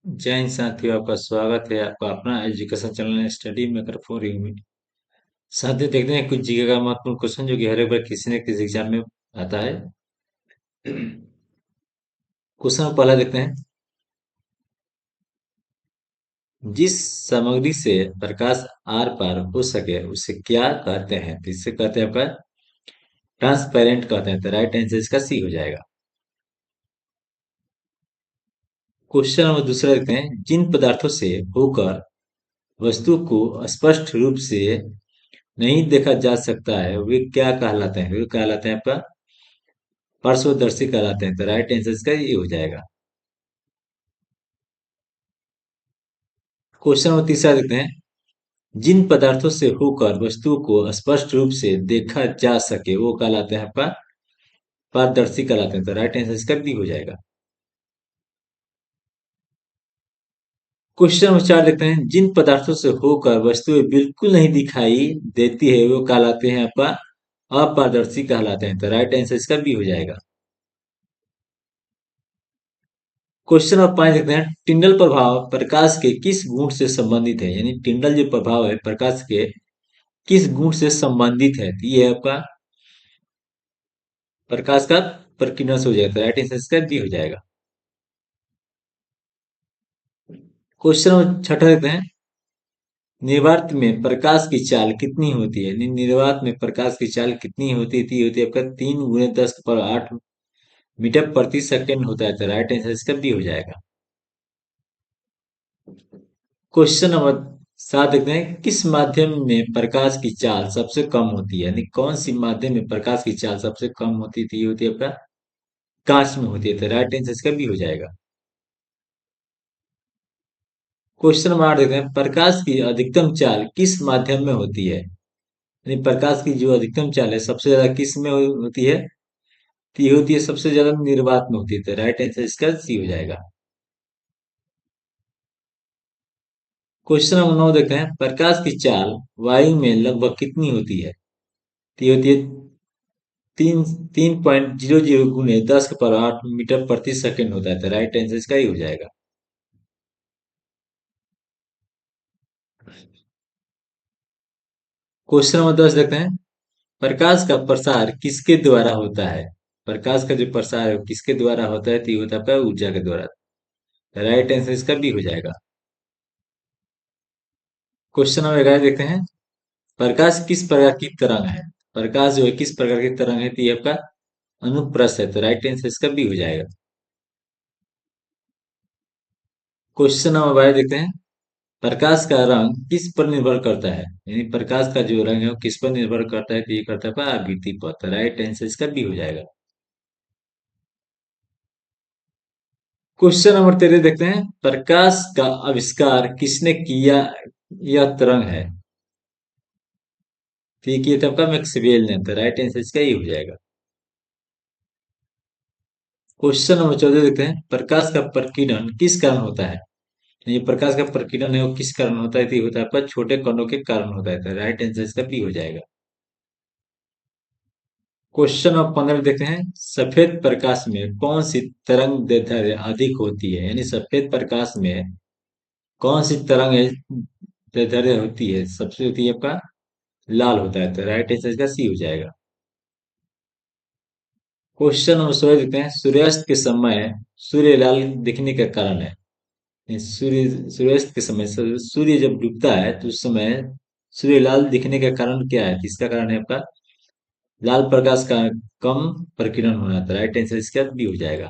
जय हिंद साथियों, आपका स्वागत है आपका अपना education channel study maker for you में। साथियों, देखते हैं कुछ जीके का महत्वपूर्ण क्वेश्चन जो कि हर एक बार किसी न किसी एग्जाम में आता है। क्वेश्चन पहला देखते हैं। जिस सामग्री से प्रकाश आर पार हो सके उसे क्या कहते हैं? तो इससे कहते हैं आपका ट्रांसपेरेंट कहते हैं। तो राइट आंसर इसका सी हो जाएगा। क्वेश्चन नंबर दूसरा देखते हैं। जिन पदार्थों से होकर वस्तु को स्पष्ट रूप से नहीं देखा जा सकता है वे क्या कहलाते हैं? वे कहलाते हैं आपका पार्श्वदर्शी कहलाते हैं। तो राइट आंसर इसका ये हो जाएगा। क्वेश्चन नंबर तीसरा देखते हैं। जिन पदार्थों से होकर वस्तुओं को स्पष्ट रूप से देखा जा सके वो कहलाते हैं आपका पारदर्शी कहलाते हैं। तो राइट आंसर इसका बी हो जाएगा। क्वेश्चन नंबर चार देखते हैं। जिन पदार्थों से होकर वस्तुएं बिल्कुल नहीं दिखाई देती है वो कहलाते हैं आपका अपारदर्शी कहलाते हैं। तो राइट आंसर इसका बी हो जाएगा। क्वेश्चन नंबर पांच देखते हैं। टिंडल प्रभाव प्रकाश के किस गुण से संबंधित है? यानी टिंडल जो प्रभाव है प्रकाश के किस गुण से संबंधित है? तो ये आपका प्रकाश का प्रकीर्णन हो जाएगा। राइट आंसर इसका बी हो जाएगा। क्वेश्चन नंबर छठा देते हैं। निर्वात में प्रकाश की चाल कितनी होती है? निर्वात में प्रकाश की चाल कितनी होती है? तो ये होती है आपका 3 × 10⁸ मीटर प्रति सेकंड होता है। तो राइट आंसर इसका बी हो जाएगा। क्वेश्चन नंबर सात देखते हैं। किस माध्यम में प्रकाश की चाल सबसे कम होती है? यानी कौन सी माध्यम में प्रकाश की चाल सबसे कम होती थी? ये होती है आपका कांच में होती है। तो राइट आंसर इसका बी हो जाएगा। क्वेश्चन नंबर 8 देखते हैं। प्रकाश की अधिकतम चाल किस माध्यम में होती है? यानी प्रकाश की जो अधिकतम चाल है सबसे ज्यादा किस में होती है? तो ये होती है सबसे ज्यादा निर्वात में होती है। तो राइट आंसर इसका सी हो जाएगा। क्वेश्चन नंबर 9 देखते हैं। प्रकाश की चाल वायु में लगभग कितनी होती है? तो ये होती है 3.00 × 10⁸ मीटर प्रति सेकंड होता है। तो राइट आंसर इसका ही हो जाएगा। क्वेश्चन नंबर 10 देखते हैं। प्रकाश का प्रसार किसके द्वारा होता है? प्रकाश का जो प्रसार है वो किसके द्वारा होता है? तो ये होता है आपका ऊर्जा के द्वारा। राइट आंसर इसका भी हो जाएगा। क्वेश्चन नंबर 11 देखते हैं। प्रकाश किस प्रकार की तरंग है? प्रकाश जो है किस प्रकार की तरंग है? तो ये आपका अनुप्रस्थ है। तो राइट आंसर इसका बी हो जाएगा। क्वेश्चन नंबर 12 देखते हैं। प्रकाश का रंग किस पर निर्भर करता है? यानी प्रकाश का जो रंग है वो किस पर निर्भर करता है? तो ये करता है आपका आवृत्ति पर। तो राइट आंसर इसका बी हो जाएगा। क्वेश्चन नंबर 13 देखते हैं। प्रकाश का आविष्कार किसने किया? यह तरंग है। तो ये किया था आपका मैक्सवेल ने। तो राइट आंसर इसका ये हो जाएगा। क्वेश्चन नंबर 14 देखते हैं। प्रकाश का प्रकीर्णन किस कारण होता है? ये प्रकाश का प्रकीर्णन है वो किस कारण होता है? तो ये होता है आपका छोटे कणों के कारण होता है। तो राइट आंसर इसका बी हो जाएगा। क्वेश्चन नंबर 15 देखते हैं। सफेद प्रकाश में कौन सी तरंग दैर्ध्य अधिक होती है? यानी सफेद प्रकाश में कौन सी तरंग दैर्ध्य होती है? सबसे होती है आपका लाल होता है। तो राइट आंसर इसका सी हो जाएगा। क्वेश्चन नंबर 16 देखते हैं। सूर्यास्त के समय सूर्य लाल दिखने का कारण है? सूर्यास्त के समय सूर्य जब डूबता है तो उस समय सूर्य लाल दिखने का कारण क्या है? इसका कारण है आपका लाल प्रकाश का कम प्रकीर्णन होना था। राइट आंसर इसका बी हो जाएगा।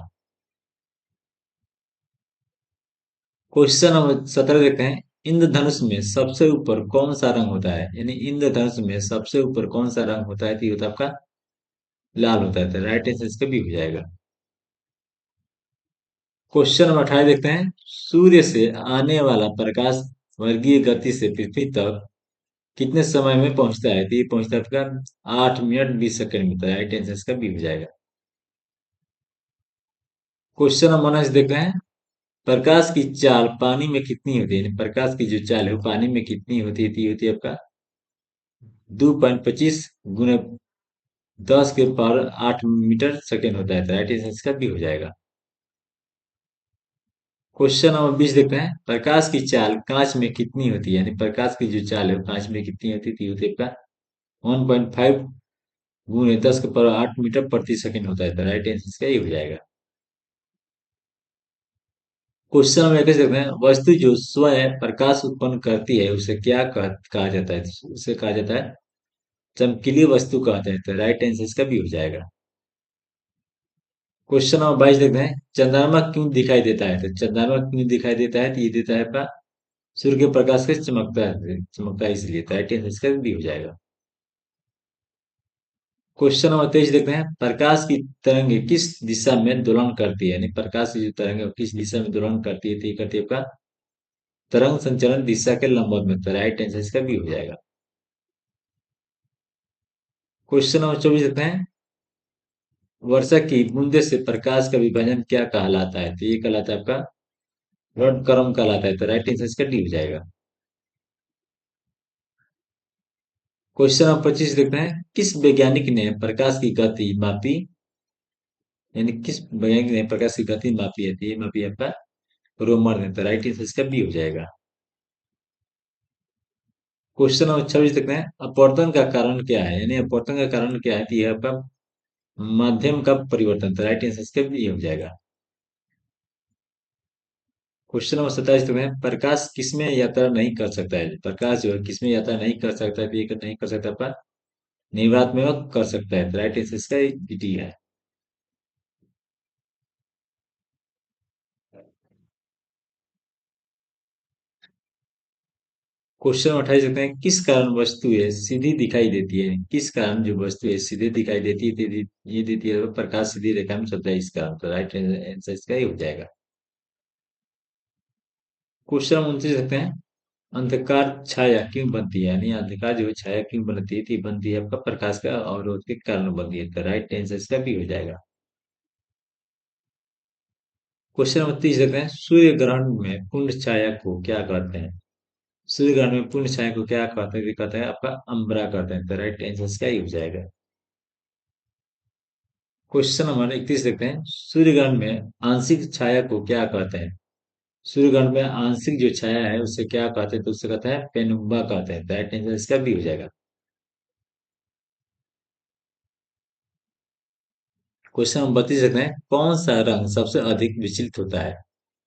क्वेश्चन नंबर 17 देखते हैं। इंद्रधनुष में सबसे ऊपर कौन सा रंग होता है? यानी इंद्रधनुष में सबसे ऊपर कौन सा रंग होता है? तो ये होता है आपका लाल होता है। तो राइट आंसर इसका बी हो जाएगा। क्वेश्चन नंबर 18 देखते हैं। सूर्य से आने वाला प्रकाश वर्गीय गति से पृथ्वी तक कितने समय में पहुंचता है? तो ये पहुंचता है आपका 8 मिनट 20 सेकंड में। तो राइट आंसर इसका बी हो जाएगा। क्वेश्चन नंबर 19 देखते हैं। प्रकाश की चाल पानी में कितनी होती है? यानी प्रकाश की जो चाल है वो पानी में कितनी होती है? तो ये होती है आपका 2.25 × 10⁸ मीटर सेकेंड होता है। तो राइट आंसर इसका बी हो जाएगा। क्वेश्चन नंबर 20 देखते हैं, प्रकाश की चाल कांच में कितनी होती है, यानी प्रकाश की जो चाल है वो कांच में कितनी होती थी, होती है आपका 1.5 गुणे 10 के पावर 8 मीटर प्रति सेकंड होता है। तो राइट आंसर इसका ये हो जाएगा। क्वेश्चन नंबर 21 देखते हैं, वस्तु जो स्वयं प्रकाश उत्पन्न करती है उसे क्या कहा जाता है, उसे कहा जाता है चमकीली वस्तु कहते हैं। तो राइट आंसर इसका भी हो जाएगा। क्वेश्चन नंबर 22 देखते हैं, चंद्रमा क्यों दिखाई देता है। तो चंद्रमा क्यों दिखाई देता है, तो ये देता है आपका सूर्य के प्रकाश से चमकता है इसलिए। तो राइट आंसर इसका भी हो जाएगा। क्वेश्चन नंबर 23 देखते हैं, प्रकाश की तरंगे किस दिशा में दोलन करती है, यानी प्रकाश की जो तरंग है वो किस दिशा में दोलन करती है, तो ये करती है आपका तरंग संचरण दिशा के लंबवत में। तो राइट आंसर इसका भी हो जाएगा। क्वेश्चन नंबर 24 देखते हैं, वर्षा की बूंदे से प्रकाश का विभाजन क्या कहलाता है, तो ये कहलाता है आपका ब्रॉड क्रम कहलाता है। तो राइट आंसर इसका डी हो जाएगा। क्वेश्चन नंबर 25 देखते हैं, किस वैज्ञानिक ने प्रकाश की गति मापी, यानी किस वैज्ञानिक ने प्रकाश की गति मापी है, तो ये मापी है आपका रोमर ने। तो राइट आंसर इसका बी हो जाएगा। क्वेश्चन नंबर 26 देखते हैं, अपवर्तन का कारण क्या है, यानी अपवर्तन का कारण क्या है, तो यह आपका माध्यम का परिवर्तन। तो राइट आंसर इसका भी ये हो जाएगा। क्वेश्चन नंबर 27 देखते हैं, प्रकाश किसमें यात्रा नहीं कर सकता है, प्रकाश जो है किसमें यात्रा नहीं कर सकता है, तो ये नहीं कर सकता आपका निर्वात में वो कर सकता है। तो राइट आंसर इसका डी है। क्वेश्चन 28 देखते हैं, किस कारण वस्तुएं सीधी दिखाई देती है, किस कारण जो वस्तुएं सीधे दिखाई देती है, ये देती है प्रकाश सीधी रेखा में चलता है इस कारण। तो राइट आंसर इसका ही हो जाएगा। क्वेश्चन 29 देखते हैं, अंधकार छाया क्यों बनती है, यानी अंधकार जो है छाया क्यों बनती है, तो ये बनती है आपका प्रकाश का अवरोध के कारण बनती है। तो राइट आंसर इसका भी हो जाएगा। क्वेश्चन 29 देखते हैं, सूर्य ग्रहण में पूर्ण छाया को क्या कहते हैं, सूर्य ग्रहण में पूर्ण छाया को क्या कहते हैं, ये कहते हैं आपका अम्बरा कहते हैं। तो राइट आंसर इसका ही हो जाएगा। क्वेश्चन नंबर 31 देखते हैं, सूर्य ग्रहण में आंशिक छाया को क्या कहते हैं, सूर्य ग्रहण में आंशिक जो छाया है उसे क्या कहते हैं, तो उसे कहते हैं पेनुम्बा कहते हैं। तो राइट आंसर इसका भी हो जाएगा। क्वेश्चन नंबर 32 देखते हैं, कौन सा रंग सबसे अधिक विचलित होता है,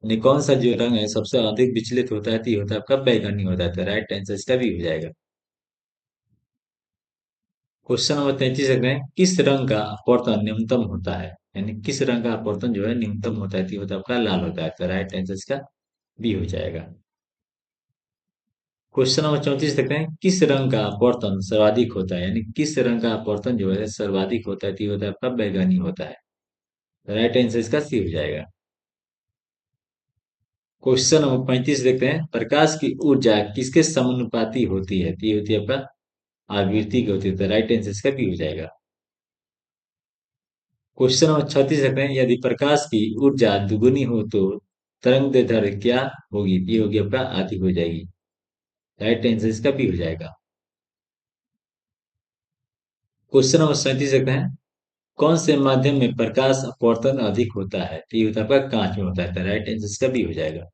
यानी कौन सा जो रंग है सबसे अधिक विचलित होता है, तो ये होता है आपका बैगनी होता है। तो राइट आंसर इसका भी हो जाएगा। क्वेश्चन नंबर 33 देखते हैं, किस रंग का अपवर्तन न्यूनतम होता है, यानी किस रंग का अपवर्तन जो है न्यूनतम होता है, तो ये होता है आपका लाल होता है। तो राइट आंसर इसका बी हो जाएगा। क्वेश्चन नंबर 34 देखते हैं, किस रंग का अपवर्तन सर्वाधिक होता है, यानी किस रंग का अपवर्तन जो है सर्वाधिक होता है, तो ये होता है आपका बैगनी होता है। राइट आंसर इसका सी हो जाएगा। क्वेश्चन नंबर 35 देखते हैं, प्रकाश की ऊर्जा किसके समानुपाती होती है, तो ये होती है आपका आवृत्ति की होती है। तो राइट आंसर इसका भी हो जाएगा। क्वेश्चन नंबर 36 देखते हैं, यदि प्रकाश की ऊर्जा दुगुनी हो तो तरंग दैर्ध्य क्या होगी, तो ये होगी आपका आधी हो जाएगी। राइट आंसर इसका भी हो जाएगा। क्वेश्चन नंबर 37 देखते हैं, कौन से माध्यम में प्रकाश अपवर्तन अधिक होता है, तो ये होता है आपका कांच में होता है। तो राइट आंसर इसका भी हो जाएगा।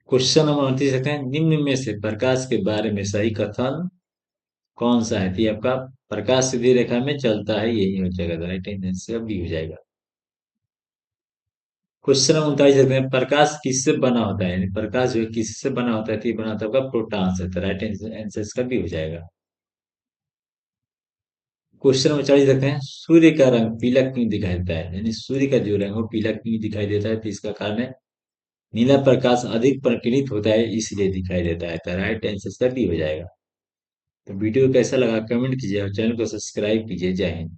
क्वेश्चन नंबर 29 देखते हैं, निम्न में से प्रकाश के बारे में सही कथन कौन सा है, तो ये आपका प्रकाश सीधी रेखा में चलता है, यही हो जाएगा। तो राइट आंसर इसका भी हो जाएगा। क्वेश्चन नंबर 39 देखते हैं, प्रकाश किससे बना होता है, यानी प्रकाश जो है किससे बना होता है, तो ये बना होता है आपका प्रोटॉन से। तो राइट आंसर इसका भी हो जाएगा। क्वेश्चन नंबर 40 देखते हैं, सूर्य का रंग पीला क्यों दिखाई देता है, यानी सूर्य का जो रंग है वो पीला क्यों दिखाई देता है, तो इसका कारण है नीला प्रकाश अधिक प्रकीर्णित होता है इसलिए दिखाई देता है। तो राइट आंसर इसका डी हो जाएगा। तो वीडियो कैसा लगा कमेंट कीजिए और चैनल को सब्सक्राइब कीजिए। जय हिंद।